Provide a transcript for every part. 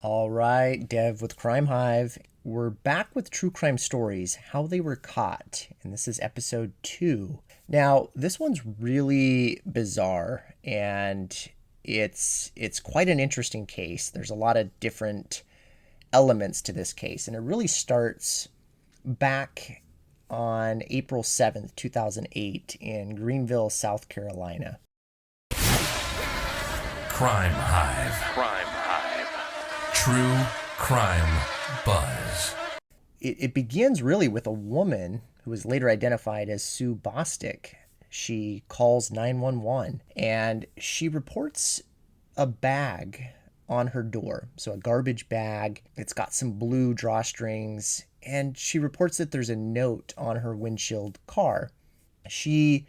All right, Dev with Crime Hive. We're back with true crime stories, how they were caught, and this is episode 2. Now, this one's really bizarre and it's quite an interesting case. There's a lot of different elements to this case, and it really starts back on April 7th, 2008 in Greenville, South Carolina. Crime Hive. Crime Hive. True crime buzz. It begins really with a woman who was later identified as Sue Bostick. She calls 911 and she reports a bag on her door. So a garbage bag. It's got some blue drawstrings, and she reports that there's a note on her windshield car. She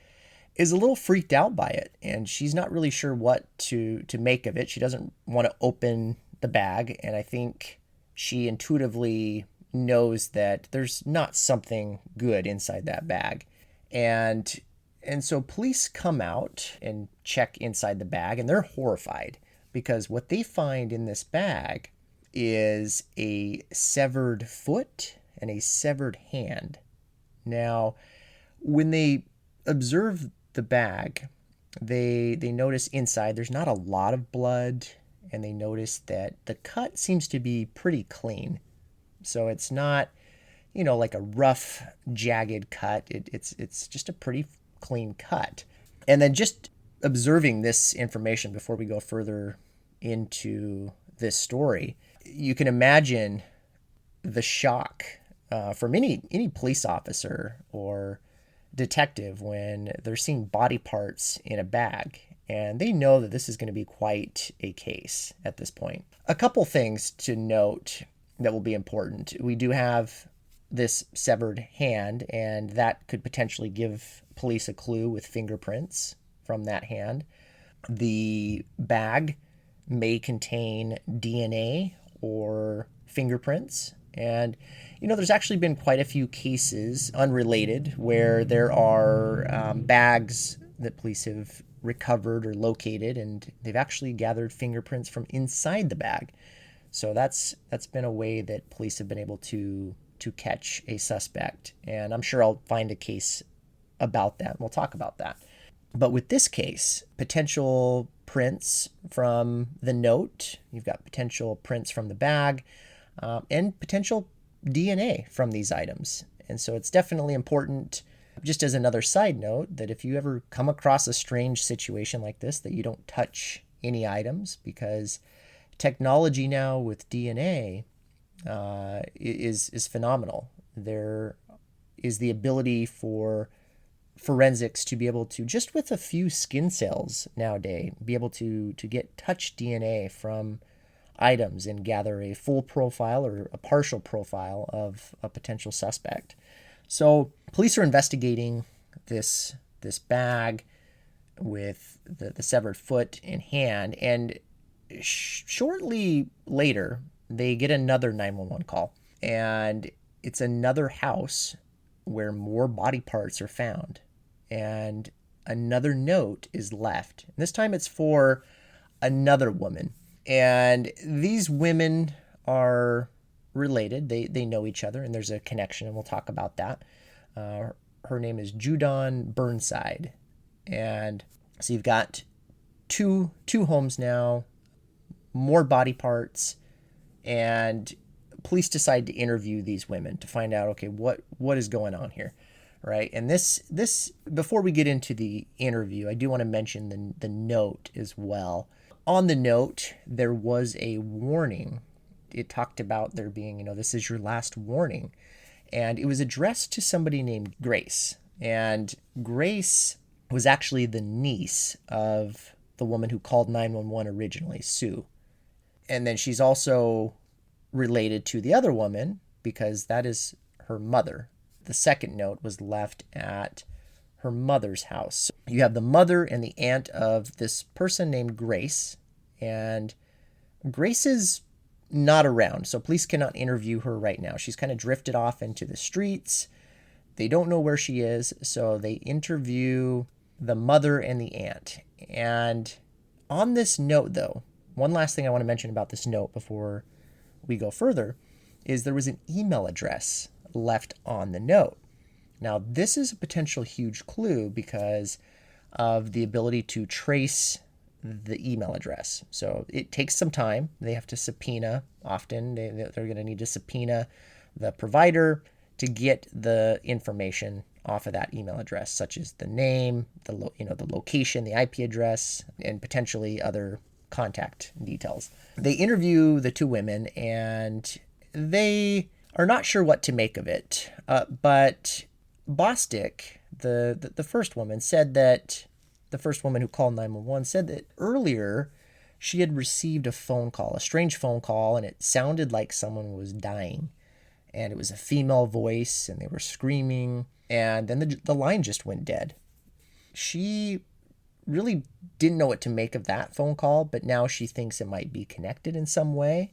is a little freaked out by it, and she's not really sure what to make of it. She doesn't want to open the bag, and I think she intuitively knows that there's not something good inside that bag. And so police come out and check inside the bag, and they're horrified because what they find in this bag is a severed foot and a severed hand. Now, when they observe the bag, they notice inside there's not a lot of blood, and they notice that the cut seems to be pretty clean. So it's not, like a rough, jagged cut. It's just a pretty clean cut. And then just observing this information before we go further into this story, you can imagine the shock from any police officer or detective when they're seeing body parts in a bag, and they know that this is going to be quite a case at this point. A couple things to note that will be important. We do have this severed hand, and that could potentially give police a clue with fingerprints from that hand. The bag may contain DNA or fingerprints. And, there's actually been quite a few cases unrelated where there are bags that police have recovered or located, and they've actually gathered fingerprints from inside the bag. So that's been a way that police have been able to catch a suspect. And I'm sure I'll find a case about that, and we'll talk about that. But with this case, potential prints from the note, you've got potential prints from the bag, and potential DNA from these items. And so it's definitely important, just as another side note, that if you ever come across a strange situation like this, that you don't touch any items, because technology now with DNA is phenomenal. There is the ability for forensics to be able to, just with a few skin cells nowadays, be able to get touch DNA from items and gather a full profile or a partial profile of a potential suspect. So police are investigating this bag with the severed foot and hand, and shortly later they get another 911 call, and it's another house where more body parts are found, and another note is left. And this time it's for another woman. And these women are related. They know each other, and there's a connection, and we'll talk about that. Her name is Judon Burnside. And so you've got two homes now, more body parts, and police decide to interview these women to find out, okay, what is going on here, right? And this before we get into the interview, I do want to mention the note as well. On the note, there was a warning. It talked about there being, this is your last warning. And it was addressed to somebody named Grace. And Grace was actually the niece of the woman who called 911 originally, Sue. And then she's also related to the other woman because that is her mother. The second note was left at her mother's house. You have the mother and the aunt of this person named Grace, and Grace is not around, so police cannot interview her right now. She's kind of drifted off into the streets. They don't know where she is, so they interview the mother and the aunt. And on this note, though, one last thing I want to mention about this note before we go further is there was an email address left on the note. Now, this is a potential huge clue because of the ability to trace the email address. So it takes some time. They have to subpoena often. They're going to need to subpoena the provider to get the information off of that email address, such as the name, the location, the IP address, and potentially other contact details. They interview the two women, and they are not sure what to make of it. But Bostic, the first woman, said that the first woman who called 911 said that earlier she had received a phone call, a strange phone call, and it sounded like someone was dying. And it was a female voice, and they were screaming, and then the line just went dead. She really didn't know what to make of that phone call, but now she thinks it might be connected in some way.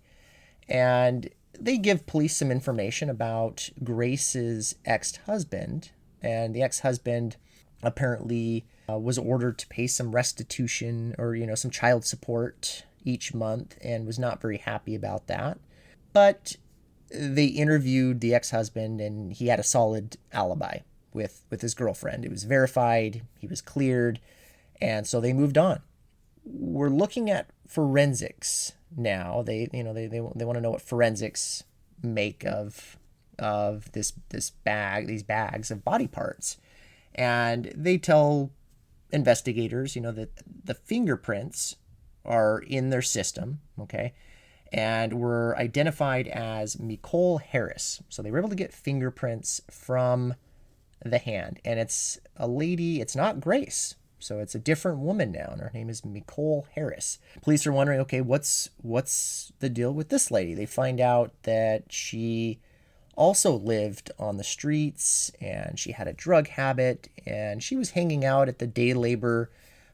And they give police some information about Grace's ex-husband, and the ex-husband apparently was ordered to pay some restitution or, some child support each month and was not very happy about that. But they interviewed the ex-husband, and he had a solid alibi with his girlfriend. It was verified. He was cleared. And so they moved on. We're looking at forensics now. They want to know what forensics make of these bags of body parts. And they tell investigators, that the fingerprints are in their system, okay, and were identified as Nicole Harris. So they were able to get fingerprints from the hand, and it's a lady. It's not Grace. So it's a different woman now, and her name is Nicole Harris. Police are wondering, okay, what's the deal with this lady? They find out that she also lived on the streets, and she had a drug habit, and she was hanging out at the day labor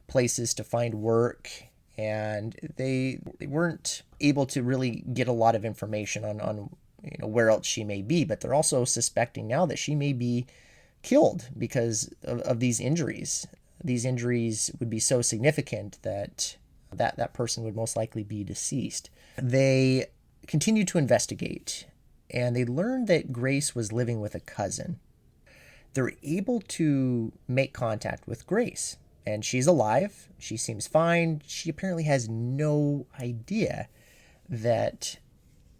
places to find work, and they weren't able to really get a lot of information on where else she may be, but they're also suspecting now that she may be killed because of these injuries. These injuries would be so significant that person would most likely be deceased. They continued to investigate, and they learned that Grace was living with a cousin. They're able to make contact with Grace, and she's alive. She seems fine. She apparently has no idea that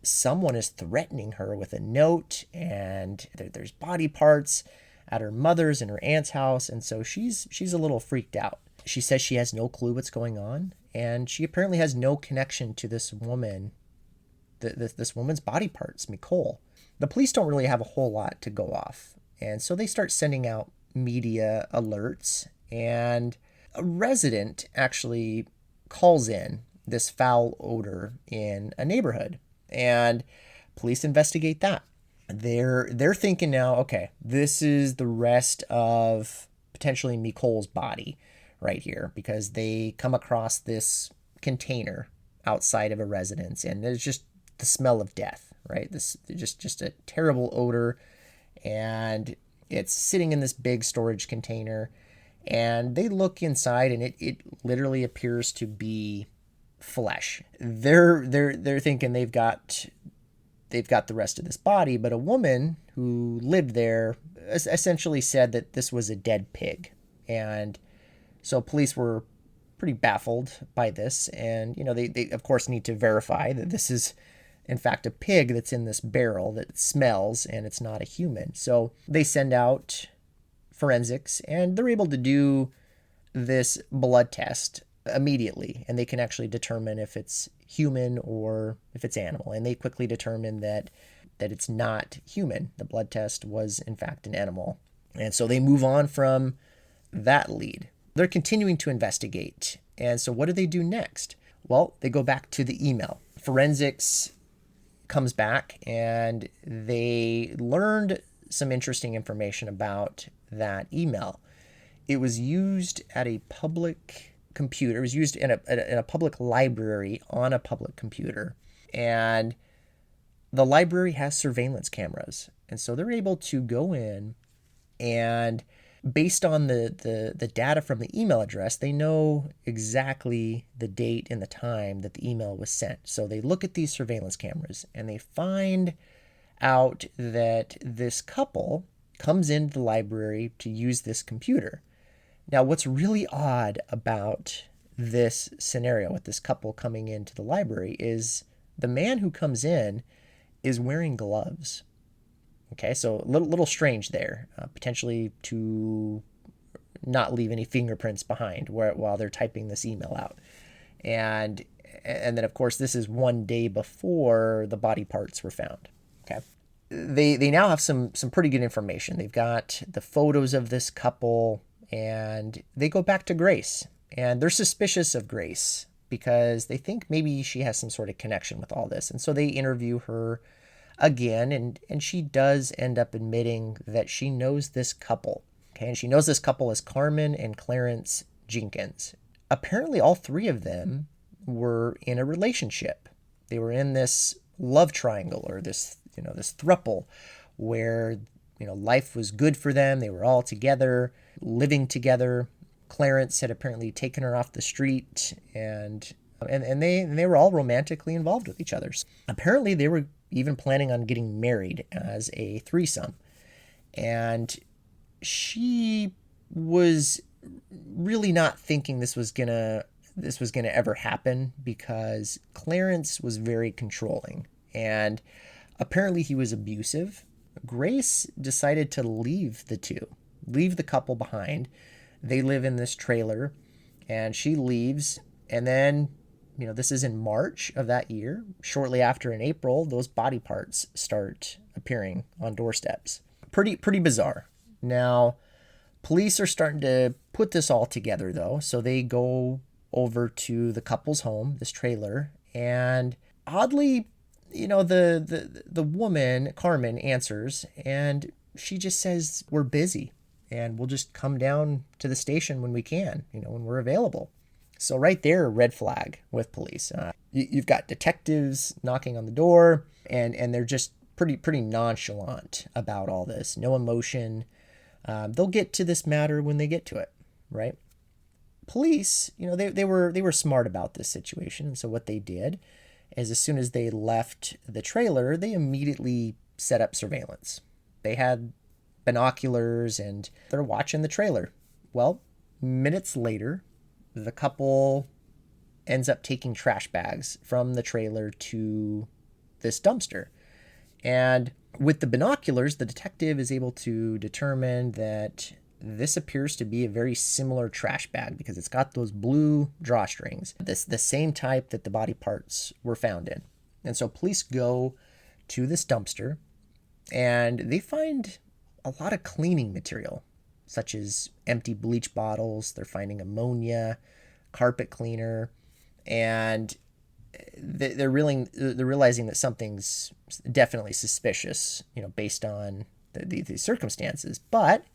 someone is threatening her with a note, and there's body parts at her mother's and her aunt's house, and so she's a little freaked out. She says she has no clue what's going on, and she apparently has no connection to this woman, this woman's body parts, Nicole. The police don't really have a whole lot to go off, and so they start sending out media alerts, and a resident actually calls in this foul odor in a neighborhood, and police investigate that. They're thinking now, okay, this is the rest of potentially Nicole's body right here, because they come across this container outside of a residence, and there's just the smell of death, right? This just a terrible odor, and it's sitting in this big storage container, and they look inside, and it literally appears to be flesh. They're thinking they've got the rest of this body, but a woman who lived there essentially said that this was a dead pig. And so police were pretty baffled by this. And, they of course need to verify that this is in fact a pig that's in this barrel that smells and it's not a human. So they send out forensics, and they're able to do this blood test immediately, and they can actually determine if it's human or if it's animal, and they quickly determine that it's not human. The blood test was in fact an animal, and so they move on from that lead. They're continuing to investigate, and so what do they do next? Well, they go back to the email. Forensics comes back, and they learned some interesting information about that email. It was used at a public computer. It was used in a public library on a public computer, and the library has surveillance cameras, and so they're able to go in and based on the data from the email address, they know exactly the date and the time that the email was sent. So they look at these surveillance cameras and they find out that this couple comes into the library to use this computer. Now, what's really odd about this scenario with this couple coming into the library is the man who comes in is wearing gloves. Okay, so a little strange there, potentially to not leave any fingerprints behind while they're typing this email out. And then, of course, this is one day before the body parts were found. Okay. They now have some pretty good information. They've got the photos of this couple, and they go back to Grace. And they're suspicious of Grace because they think maybe she has some sort of connection with all this. And so they interview her again, and she does end up admitting that she knows this couple. Okay, and she knows this couple as Carmen and Clarence Jenkins. Apparently, all three of them were in a relationship. They were in this love triangle, or this throuple, where life was good for them. They were all together, living together. Clarence had apparently taken her off the street, and they were all romantically involved with each other. Apparently, they were even planning on getting married as a threesome. And she was really not thinking this was gonna ever happen, because Clarence was very controlling and apparently he was abusive. Grace decided to leave the couple behind. They live in this trailer, and she leaves, and then this is in March of that year. Shortly after, in April, those body parts start appearing on doorsteps. Pretty bizarre. Now, police are starting to put this all together, though. So they go over to the couple's home, this trailer, and oddly, the woman, Carmen, answers, and she just says, "We're busy, and we'll just come down to the station when we can, when we're available." So right there, red flag with police. You've got detectives knocking on the door, and they're just pretty nonchalant about all this. No emotion. They'll get to this matter when they get to it, right? Police, they were smart about this situation, and so what they did is, as soon as they left the trailer, they immediately set up surveillance. They had binoculars, and they're watching the trailer. Well, minutes later, the couple ends up taking trash bags from the trailer to this dumpster. And with the binoculars, the detective is able to determine that this appears to be a very similar trash bag, because it's got those blue drawstrings, the same type that the body parts were found in. And so police go to this dumpster, and they find a lot of cleaning material, such as empty bleach bottles. They're finding ammonia, carpet cleaner, and they're realizing that something's definitely suspicious, based on the circumstances. But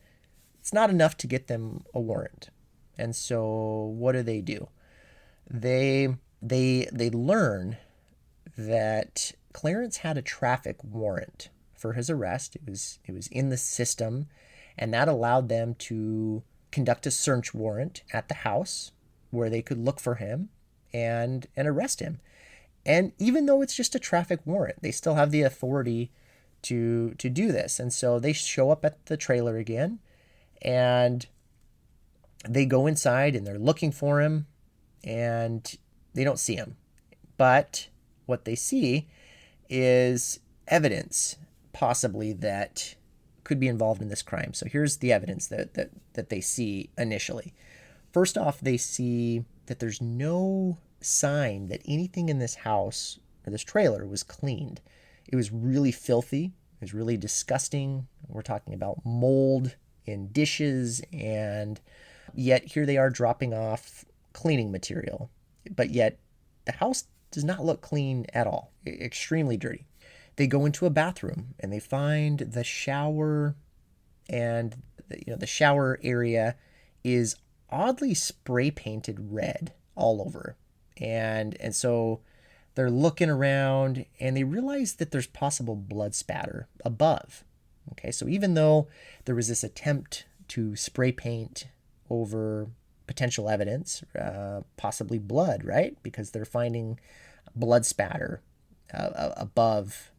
it's not enough to get them a warrant. And so what do? They learn that Clarence had a traffic warrant for his arrest. It was in the system, and that allowed them to conduct a search warrant at the house where they could look for him and arrest him. And even though it's just a traffic warrant, they still have the authority to do this. And so they show up at the trailer again, and they go inside, and they're looking for him, and they don't see him. But what they see is evidence, possibly, that could be involved in this crime. So here's the evidence that they see initially. First off, they see that there's no sign that anything in this house or this trailer was cleaned. It was really filthy. It was really disgusting. We're talking about mold in dishes, and yet here they are dropping off cleaning material. But yet the house does not look clean at all. Extremely dirty. They go into a bathroom, and they find the shower, and the shower area is oddly spray painted red all over. And so they're looking around, and they realize that there's possible blood spatter above. Okay, so even though there was this attempt to spray paint over potential evidence, possibly blood, right? Because they're finding blood spatter above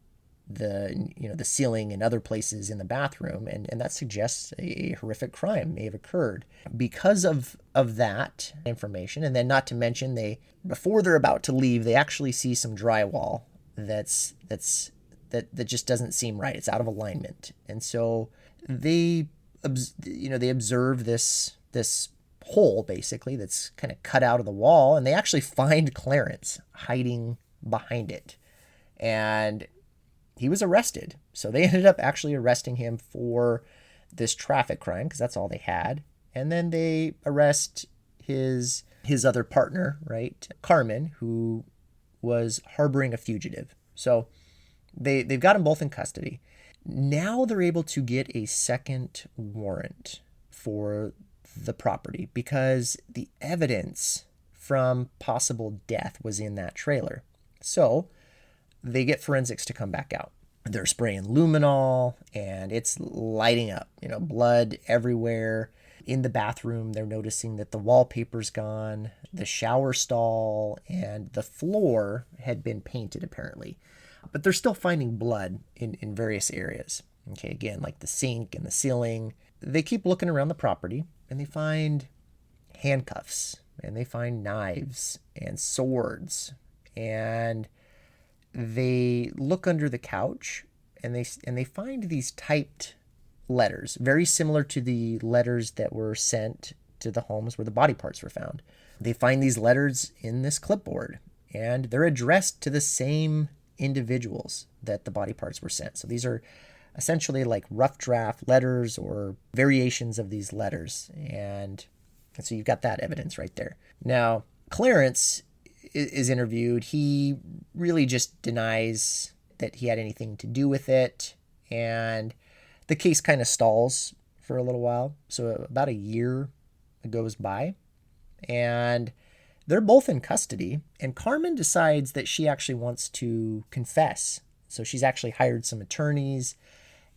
the ceiling and other places in the bathroom, and that suggests a horrific crime may have occurred because of that information. And then, not to mention, before they're about to leave, they actually see some drywall that just doesn't seem right. It's out of alignment, and so they observe this hole basically that's kind of cut out of the wall, and they actually find Clarence hiding behind it, and he was arrested. So they ended up actually arresting him for this traffic crime because that's all they had. And then they arrest his other partner, right, Carmen, who was harboring a fugitive. So they've got them both in custody. Now they're able to get a second warrant for the property because the evidence from possible death was in that trailer. So they get forensics to come back out. They're spraying luminol and it's lighting up, blood everywhere. In the bathroom, they're noticing that the wallpaper's gone, the shower stall, and the floor had been painted apparently. But they're still finding blood in various areas. Okay, again, like the sink and the ceiling. They keep looking around the property and they find handcuffs and they find knives and swords, and they look under the couch and they find these typed letters, very similar to the letters that were sent to the homes where the body parts were found. They find these letters in this clipboard, and they're addressed to the same individuals that the body parts were sent. So these are essentially like rough draft letters or variations of these letters. And so you've got that evidence right there. Now, Clarence is interviewed. He really just denies that he had anything to do with it. And the case kind of stalls for a little while. So about a year goes by, and they're both in custody. And Carmen decides that she actually wants to confess. So she's actually hired some attorneys,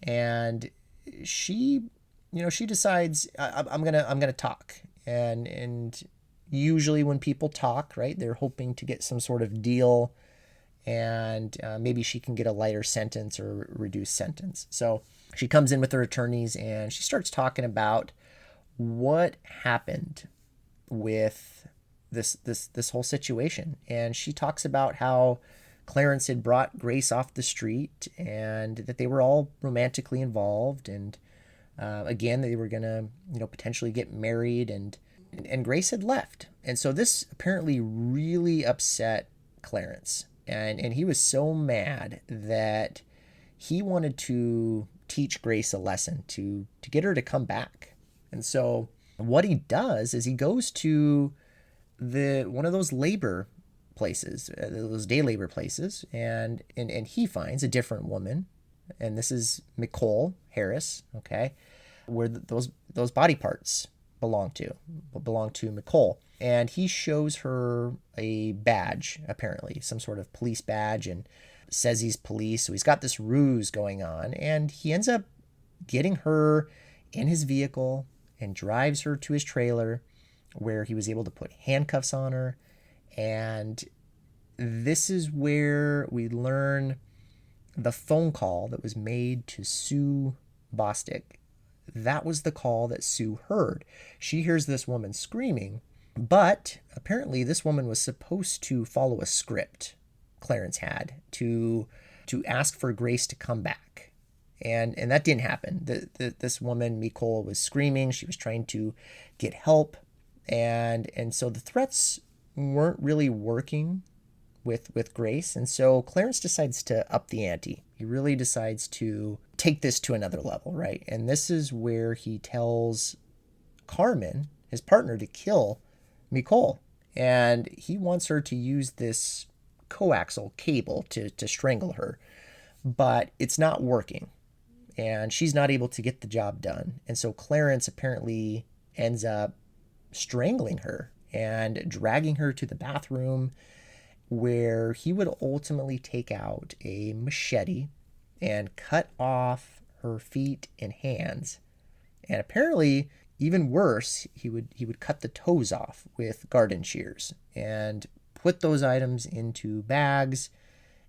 and she decides I'm gonna talk. And usually when people talk, right, they're hoping to get some sort of deal, and maybe she can get a lighter sentence or reduced sentence. So she comes in with her attorneys and she starts talking about what happened with this whole situation. And she talks about how Clarence had brought Grace off the street and that they were all romantically involved, and again, they were gonna potentially get married, and Grace had left. And so this apparently really upset Clarence, and he was so mad that he wanted to teach Grace a lesson to get her to come back. And so what he does is he goes to one of those labor places, those day labor places, and he finds a different woman, and this is Nicole Harris, okay, where those body parts belong to Nicole. And he shows her a badge, apparently some sort of police badge, and says he's police. So he's got this ruse going on, and he ends up getting her in his vehicle and drives her to his trailer, where he was able to put handcuffs on her. And this is where we learn the phone call that was made to Sue Bostic. That was the call that Sue heard. She hears this woman screaming, but apparently this woman was supposed to follow a script Clarence had to ask for Grace to come back. And that didn't happen. This woman, Nicole, was screaming. She was trying to get help. And so the threats weren't really working with Grace. And so Clarence decides to up the ante. He really decides to take this to another level, right? And this is where he tells Carmen, his partner, to kill Nicole. And he wants her to use this coaxial cable to strangle her. But it's not working, and she's not able to get the job done. And so Clarence apparently ends up strangling her and dragging her to the bathroom, where he would ultimately take out a machete and cut off her feet and hands And apparently, even worse, he would cut the toes off with garden shears and put those items into bags.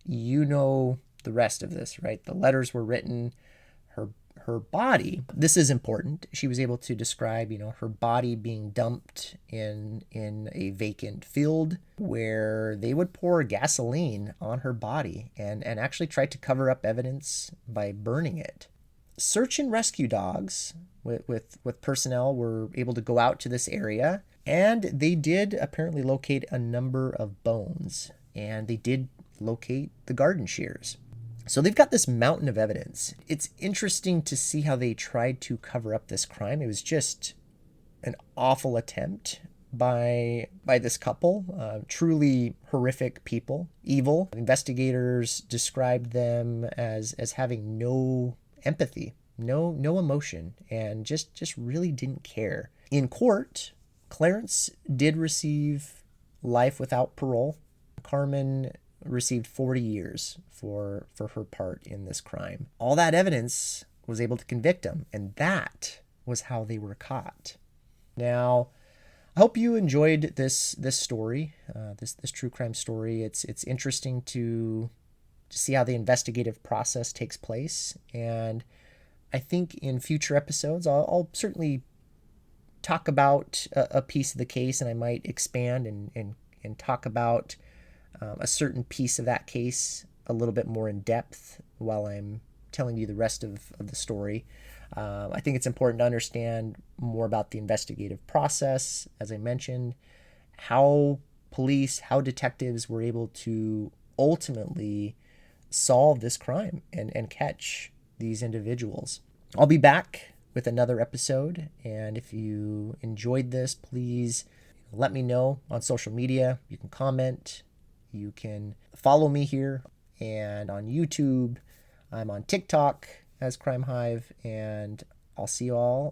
You know the rest of this, right? The letters were written. Her body, this is important. She was able to describe, her body being dumped in a vacant field where they would pour gasoline on her body and actually try to cover up evidence by burning it. Search and rescue dogs with personnel were able to go out to this area, and they did apparently locate a number of bones, and they did locate the garden shears. So they've got this mountain of evidence. It's interesting to see how they tried to cover up this crime. It was just an awful attempt by this couple. Truly horrific people, evil. Investigators described them as having no empathy, no emotion, and just really didn't care. In court, Clarence did receive life without parole. Carmen received 40 years for her part in this crime. All that evidence was able to convict him, and that was how they were caught. Now, I hope you enjoyed this story, this true crime story. It's interesting to see how the investigative process takes place, and I think in future episodes I'll certainly talk about a piece of the case, and I might expand and talk about a certain piece of that case a little bit more in depth while I'm telling you the rest of the story. I think it's important to understand more about the investigative process, as I mentioned, how police, how detectives were able to ultimately solve this crime and catch these individuals. I'll be back with another episode, and if you enjoyed this, please let me know on social media. You can comment. You can follow me here and on YouTube. I'm on TikTok as Crime Hive, and I'll see you all